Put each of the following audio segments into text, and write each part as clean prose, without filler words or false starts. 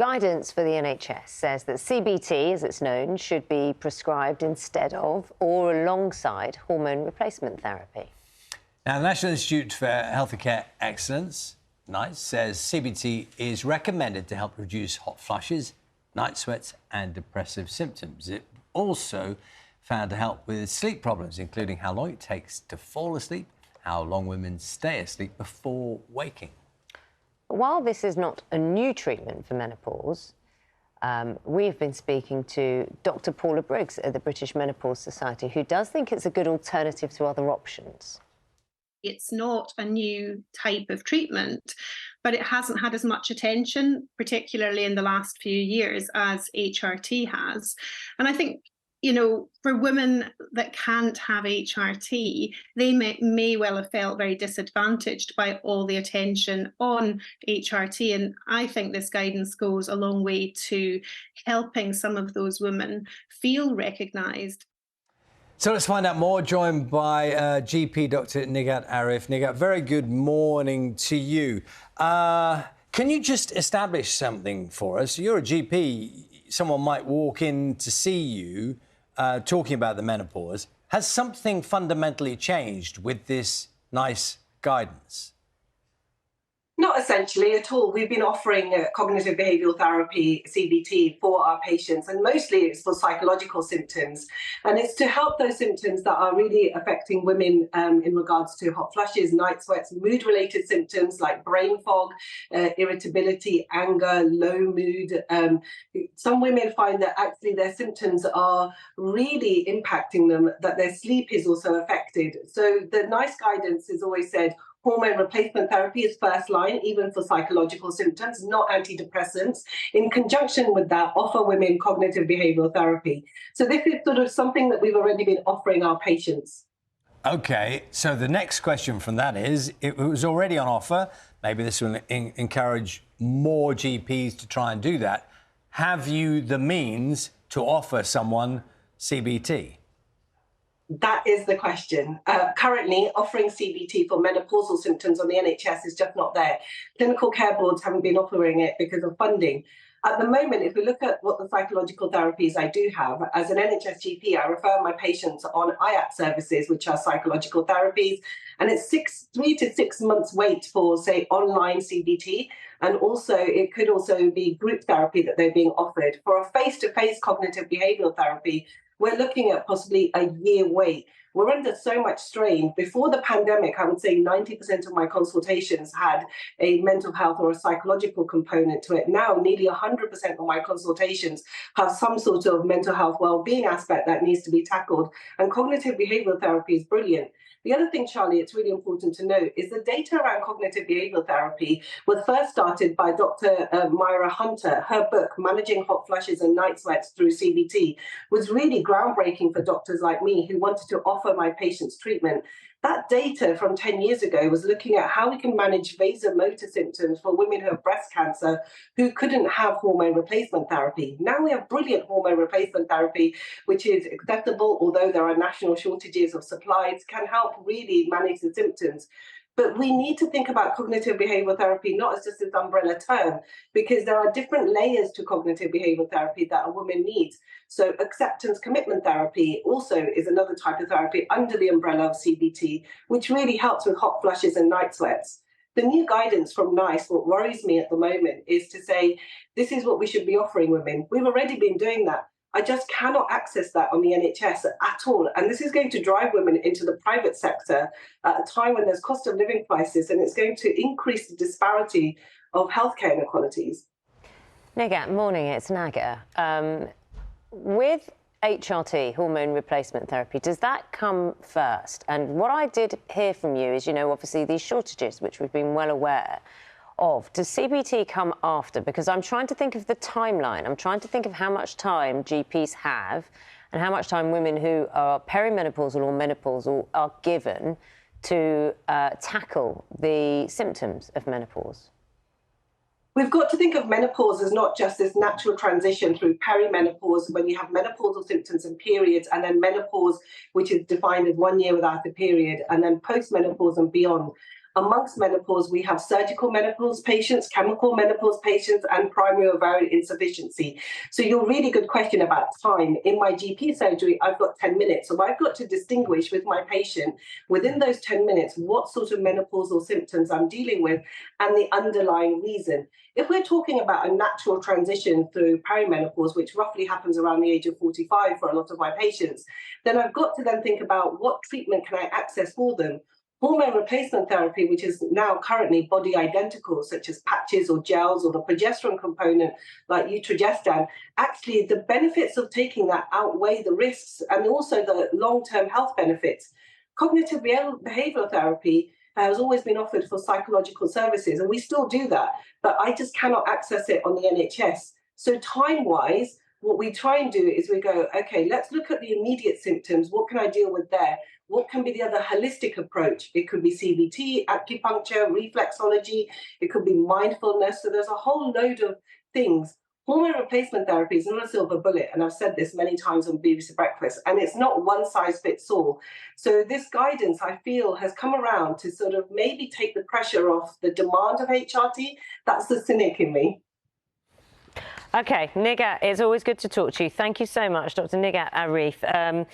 Guidance for the NHS says that CBT, as it's known, should be prescribed instead of or alongside hormone replacement therapy. Now, the National Institute for Healthcare Excellence, NICE, says CBT is recommended to help reduce hot flushes, night sweats and depressive symptoms. It also found to help with sleep problems, including how long it takes to fall asleep, how long women stay asleep before waking. While this is not a new treatment for menopause, we've been speaking to Dr. Paula Briggs at the British Menopause Society, who does think it's a good alternative to other options. It's not a new type of treatment, but it hasn't had as much attention, particularly in the last few years, as HRT has. And I think, you know, for women that can't have HRT, they may well have felt very disadvantaged by all the attention on HRT. And I think this guidance goes a long way to helping some of those women feel recognised. So let's find out more, joined by GP Dr. Nigat Arif. Nigat, very good morning to you. Can you just establish something for us? You're a GP. Someone might walk in to see you talking about the menopause. Has something fundamentally changed with this NICE guidance? Not essentially at all. We've been offering cognitive behavioural therapy, CBT, for our patients, and mostly it's for psychological symptoms. And it's to help those symptoms that are really affecting women in regards to hot flushes, night sweats, mood-related symptoms like brain fog, irritability, anger, low mood. Some women find that actually their symptoms are really impacting them, that their sleep is also affected. So the NICE guidance has always said, hormone replacement therapy is first line, even for psychological symptoms, not antidepressants. In conjunction with that, offer women cognitive behavioural therapy. So this is sort of something that we've already been offering our patients. OK, so the next question from that is, it was already on offer. Maybe this will encourage more GPs to try and do that. Have you the means to offer someone CBT? That is the question. Currently, offering CBT for menopausal symptoms on the NHS is just not there. Clinical care boards haven't been offering it because of funding. At the moment, if we look at what the psychological therapies I do have, as an NHS GP, I refer my patients on IAP services, which are psychological therapies, and it's 3 to 6 months wait for, say, online CBT. And also, it could also be group therapy that they're being offered. For a face-to-face cognitive behavioural therapy, we're looking at possibly a year wait. We're under so much strain. Before the pandemic, I would say 90% of my consultations had a mental health or a psychological component to it. Now, nearly 100% of my consultations have some sort of mental health well-being aspect that needs to be tackled. And cognitive behavioural therapy is brilliant. The other thing, Charlie, it's really important to note is the data around cognitive behavioural therapy was first started by Dr. Myra Hunter. Her book, Managing Hot Flushes and Night Sweats Through CBT, was really groundbreaking for doctors like me who wanted to offer my patients treatment. That data from 10 years ago was looking at how we can manage vasomotor symptoms for women who have breast cancer who couldn't have hormone replacement therapy. Now we have brilliant hormone replacement therapy, which is acceptable, although there are national shortages of supplies, can help really manage the symptoms. But we need to think about cognitive behavioural therapy not as just this umbrella term, because there are different layers to cognitive behavioural therapy that a woman needs. So acceptance commitment therapy also is another type of therapy under the umbrella of CBT, which really helps with hot flushes and night sweats. The new guidance from NICE, what worries me at the moment, is to say, this is what we should be offering women. We've already been doing that. I just cannot access that on the NHS at all. And this is going to drive women into the private sector at a time when there's cost of living crisis, and it's going to increase the disparity of healthcare inequalities. Nigat, morning, it's Naga. With HRT, hormone replacement therapy, does that come first? And what I did hear from you is, you know, obviously these shortages, which we've been well aware of. Does CBT come after? Because I'm trying to think of the timeline. I'm trying to think of how much time GPs have and how much time women who are perimenopausal or menopausal are given to tackle the symptoms of menopause. We've got to think of menopause as not just this natural transition through perimenopause, when you have menopausal symptoms and periods, and then menopause, which is defined as 1 year without a period, and then postmenopause and beyond. Amongst menopause, we have surgical menopause patients, chemical menopause patients, and primary ovarian insufficiency. So your really good question about time. In my GP surgery, I've got 10 minutes. So I've got to distinguish with my patient within those 10 minutes what sort of menopausal symptoms I'm dealing with and the underlying reason. If we're talking about a natural transition through perimenopause, which roughly happens around the age of 45 for a lot of my patients, then I've got to then think about what treatment can I access for them. Hormone replacement therapy, which is now currently body identical, such as patches or gels or the progesterone component like estrogen, actually the benefits of taking that outweigh the risks and also the long-term health benefits. Cognitive behavioural therapy has always been offered for psychological services, and we still do that, but I just cannot access it on the NHS. So time-wise, what we try and do is we go, okay, let's look at the immediate symptoms. What can I deal with there? What can be the other holistic approach? It could be CBT, acupuncture, reflexology. It could be mindfulness. So there's a whole load of things. Hormone replacement therapy is not a silver bullet, and I've said this many times on BBC Breakfast, and it's not one size fits all. So this guidance, I feel, has come around to sort of maybe take the pressure off the demand of HRT. That's the cynic in me. OK, Nigat, it's always good to talk to you. Thank you so much, Dr. Nigat Arif.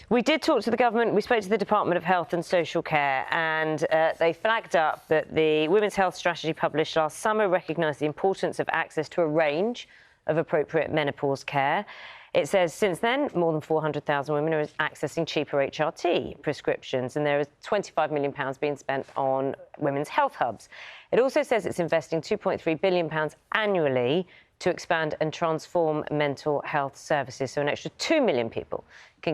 We did talk to the government. We spoke to the Department of Health and Social Care, and they flagged up that the Women's Health Strategy published last summer recognised the importance of access to a range of appropriate menopause care. It says since then, more than 400,000 women are accessing cheaper HRT prescriptions, and there is £25 million being spent on women's health hubs. It also says it's investing £2.3 billion annually to expand and transform mental health services, so an extra 2 million people can get